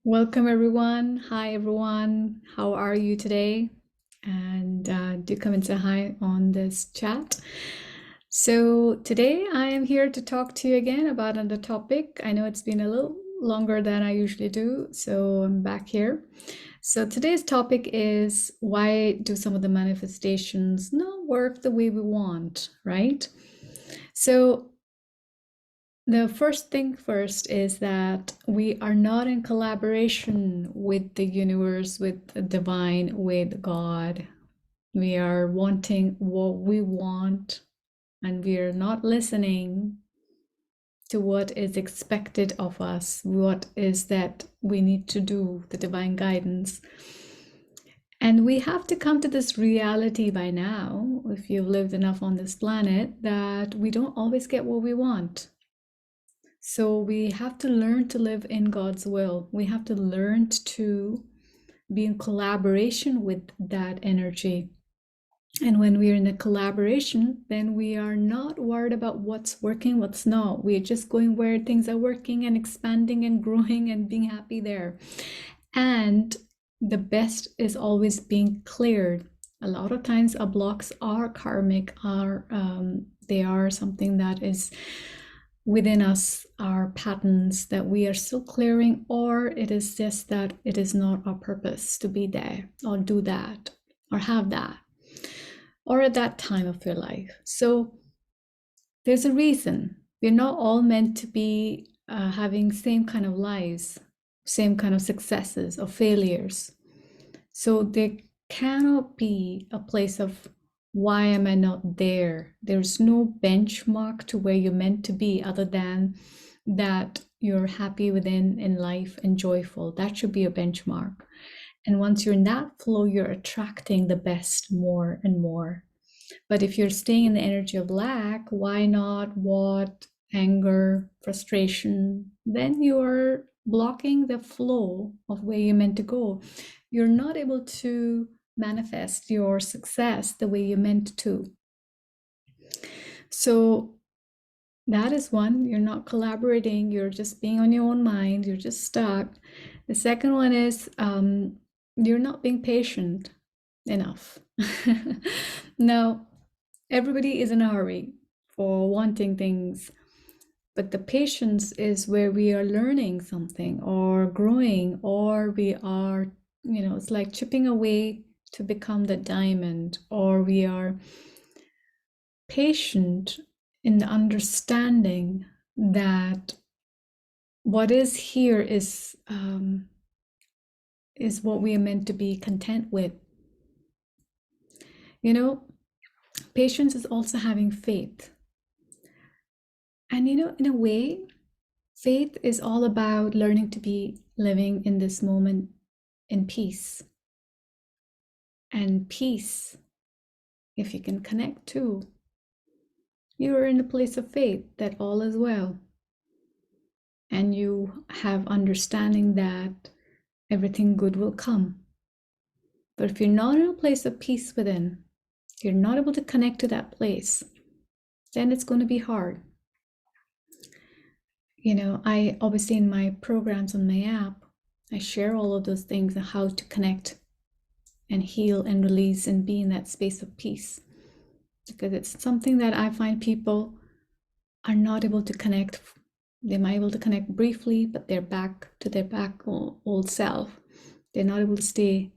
Welcome, everyone. Hi, everyone. How are you today? And do come and say hi on this chat. So, today I am here to talk to you again about another topic. I know it's been a little longer than I usually do, so I'm back here. So, today's topic is why do some of the manifestations not work the way we want, right? So, the first thing first is that we are not in collaboration with the universe, with the divine, with God. We are wanting what we want, and we are not listening to what is expected of us, what is that we need to do, the divine guidance. And we have to come to this reality by now, if you've lived enough on this planet, that we don't always get what we want. So we have to learn to live in God's will. We have to learn to be in collaboration with that energy. And when we're in a collaboration, then we are not worried about what's working, what's not. We're just going where things are working and expanding and growing and being happy there. And the best is always being cleared. A lot of times our blocks are karmic, they are something that is within us, our patterns that we are still clearing, or it is just that it is not our purpose to be there or do that or have that or at that time of your life. So there's a reason. We're not all meant to be having same kind of lives, same kind of successes or failures. So there cannot be a place of why am I not there? There's no benchmark to where you're meant to be other than that you're happy within in life and joyful. That should be a benchmark. And once you're in that flow, you're attracting the best more and more. But if you're staying in the energy of lack, why not, what, anger, frustration, then you're blocking the flow of where you're meant to go. You're not able to manifest your success the way you're meant to. So that is one, you're not collaborating, you're just being on your own mind, you're just stuck. The second one is you're not being patient enough. Now, everybody is in a hurry for wanting things, but the patience is where we are learning something or growing, or we are, it's like chipping away to become the diamond, or we are patient in the understanding that what is here is what we are meant to be content with. Patience is also having faith. And in a way, faith is all about learning to be living in this moment in peace. And peace, if you can connect to, you are in a place of faith that all is well. And you have understanding that everything good will come. But if you're not in a place of peace within, you're not able to connect to that place, then it's going to be hard. I obviously in my programs on my app, I share all of those things and how to connect and heal and release and be in that space of peace. Because it's something that I find people are not able to connect. They might be able to connect briefly, but they're back to their old self. They're not able to stay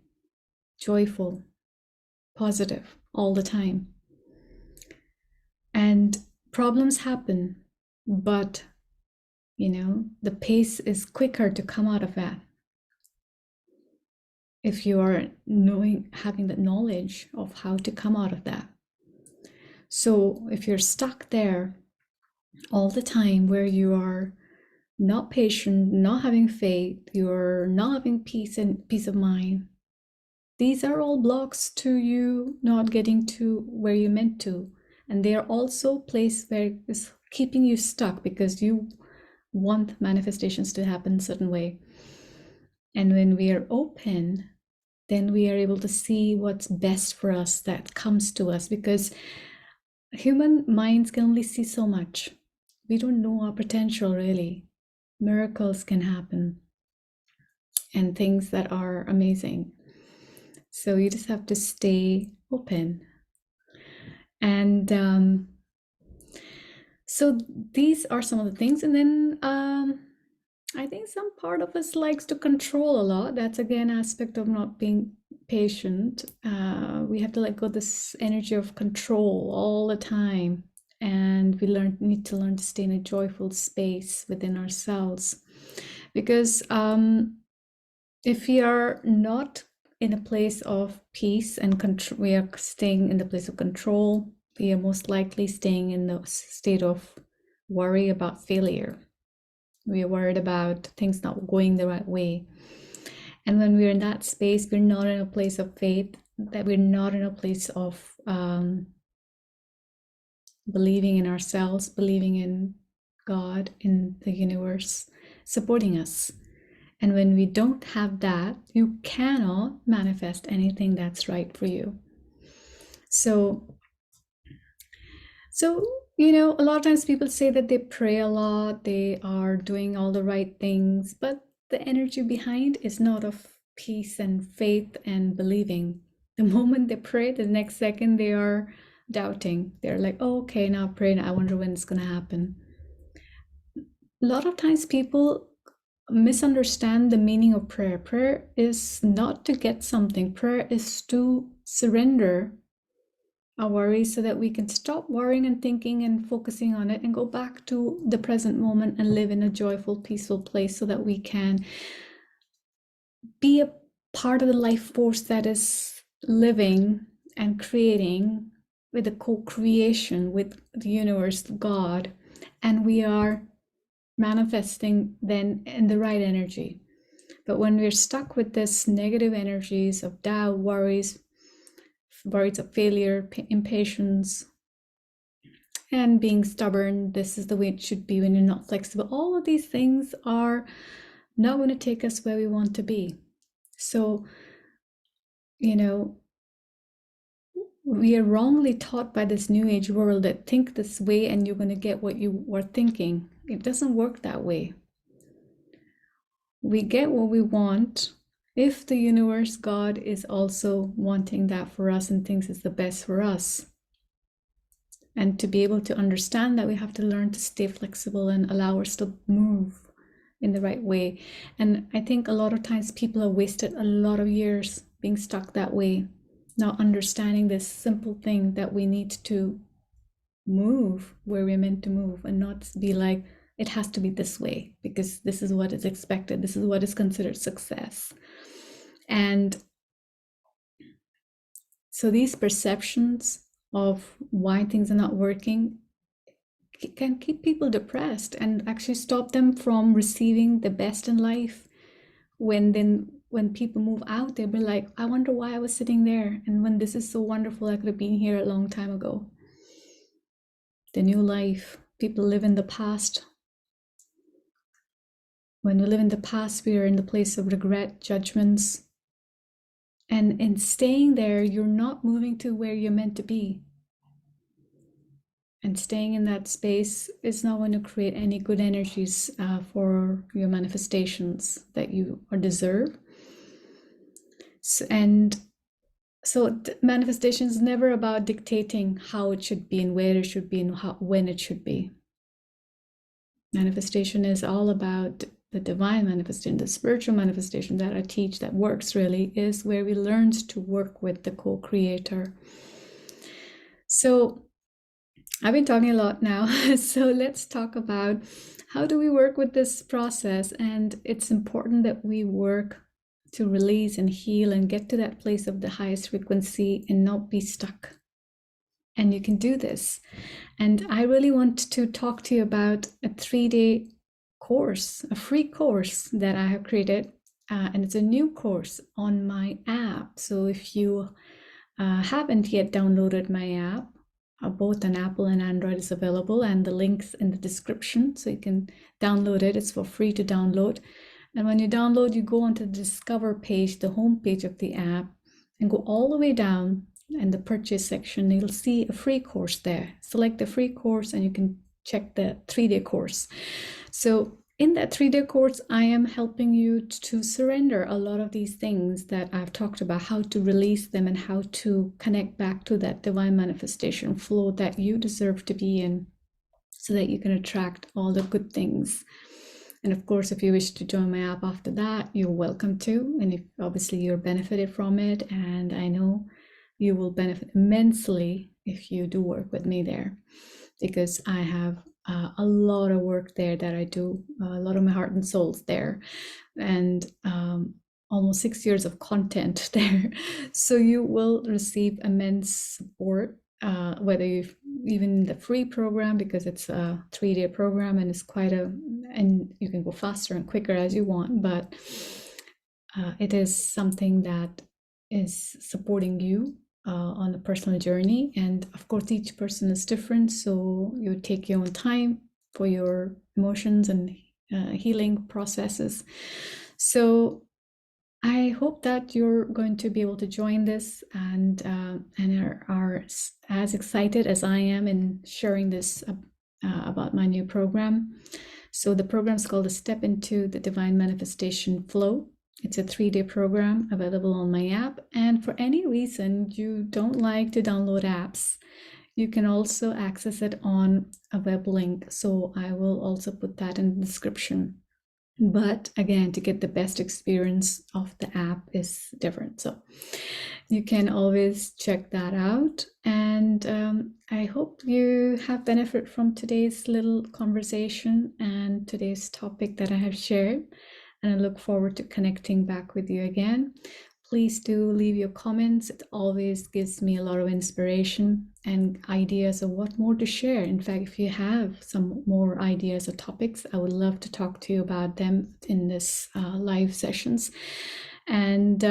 joyful, positive all the time. And problems happen, but the pace is quicker to come out of that if you are having that knowledge of how to come out of that. So if you're stuck there all the time where you are not patient, not having faith, you're not having peace and peace of mind, these are all blocks to you not getting to where you're meant to. And they are also place where it's keeping you stuck because you want manifestations to happen a certain way. And when we are open, then we are able to see what's best for us that comes to us, because human minds can only see so much. We don't know our potential really. Miracles can happen. and things that are amazing. So you just have to stay open. And so these are some of the things. And then I think some part of us likes to control a lot. That's again aspect of not being patient. We have to let go of this energy of control all the time. And we need to learn to stay in a joyful space within ourselves. Because if we are not in a place of peace and control, we are staying in the place of control, we are most likely staying in the state of worry about failure. We are worried about things not going the right way. And when we're in that space, we're not in a place of faith, that we're not in a place of believing in ourselves, believing in God, in the universe, supporting us. And when we don't have that, you cannot manifest anything that's right for you. So, you know, a lot of times people say that they pray a lot, they are doing all the right things, but the energy behind is not of peace and faith and believing. The moment they pray, the next second they are doubting. They're like, oh, okay, now pray, I wonder when it's going to happen. A lot of times people misunderstand the meaning of prayer. Prayer is not to get something. Prayer is to surrender our worries so that we can stop worrying and thinking and focusing on it and go back to the present moment and live in a joyful, peaceful place so that we can be a part of the life force that is living and creating with the co-creation with the universe, God, and we are manifesting then in the right energy. But when we're stuck with this negative energies of doubt, worries of failure, impatience, and being stubborn, this is the way it should be when you're not flexible, all of these things are not going to take us where we want to be. So, you know, we are wrongly taught by this new age world that think this way and you're going to get what you were thinking. It doesn't work that way. We get what we want if the universe, God, is also wanting that for us and thinks it's the best for us. And to be able to understand that, we have to learn to stay flexible and allow us to move in the right way. And I think a lot of times people have wasted a lot of years being stuck that way, not understanding this simple thing that we need to move where we're meant to move and not be like, it has to be this way because this is what is expected. This is what is considered success. And so these perceptions of why things are not working can keep people depressed and actually stop them from receiving the best in life. When people move out, they'll be like, I wonder why I was sitting there, and when this is so wonderful, I could have been here a long time ago. The new life. People live in the past. When we live in the past, we are in the place of regret, judgments, and in staying there, you're not moving to where you're meant to be. And staying in that space is not going to create any good energies for your manifestations that you deserve. So manifestation is never about dictating how it should be and where it should be and when it should be. Manifestation is all about the divine manifestation, the spiritual manifestation that I teach that works really is where we learn to work with the co-creator. So I've been talking a lot now, so let's talk about how do we work with this process. And it's important that we work to release and heal and get to that place of the highest frequency and not be stuck. And you can do this. And I really want to talk to you about a 3-day course, a free course that I have created. And it's a new course on my app. So if you haven't yet downloaded my app, both on Apple and Android is available, and the link's in the description, so you can download it. It's for free to download. And when you download, you go onto the Discover page, the home page of the app, and go all the way down in the purchase section. You'll see a free course there. Select the free course and you can check the 3-day course. So in that 3-day course, I am helping you to surrender a lot of these things that I've talked about, how to release them and how to connect back to that divine manifestation flow that you deserve to be in, so that you can attract all the good things. And of course, if you wish to join my app after that, you're welcome to. And if obviously you're benefited from it, and I know you will benefit immensely if you do work with me there, because I have a lot of work there that I do, a lot of my heart and soul's there, and almost 6 years of content there. So you will receive immense support, whether you've even the free program, because it's a 3-day program and it's and you can go faster and quicker as you want, but it is something that is supporting you on a personal journey. And of course, each person is different, so you take your own time for your emotions and healing processes. So I hope that you're going to be able to join this and are as excited as I am in sharing this about my new program. So the program is called A Step into the Divine Manifestation Flow. It's a 3-day program available on my app. And for any reason you don't like to download apps, you can also access it on a web link. So I will also put that in the description. But again, to get the best experience of the app is different. So you can always check that out. And I hope you have benefit from today's little conversation and today's topic that I have shared. And I look forward to connecting back with you again. Please do leave your comments. It always gives me a lot of inspiration and ideas of what more to share. In fact, if you have some more ideas or topics, I would love to talk to you about them in this live sessions. And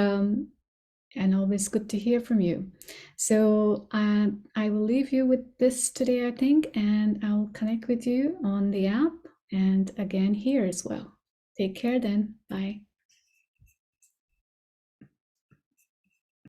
always good to hear from you. So I will leave you with this today, I think, and I'll connect with you on the app and again here as well. Take care then. Bye.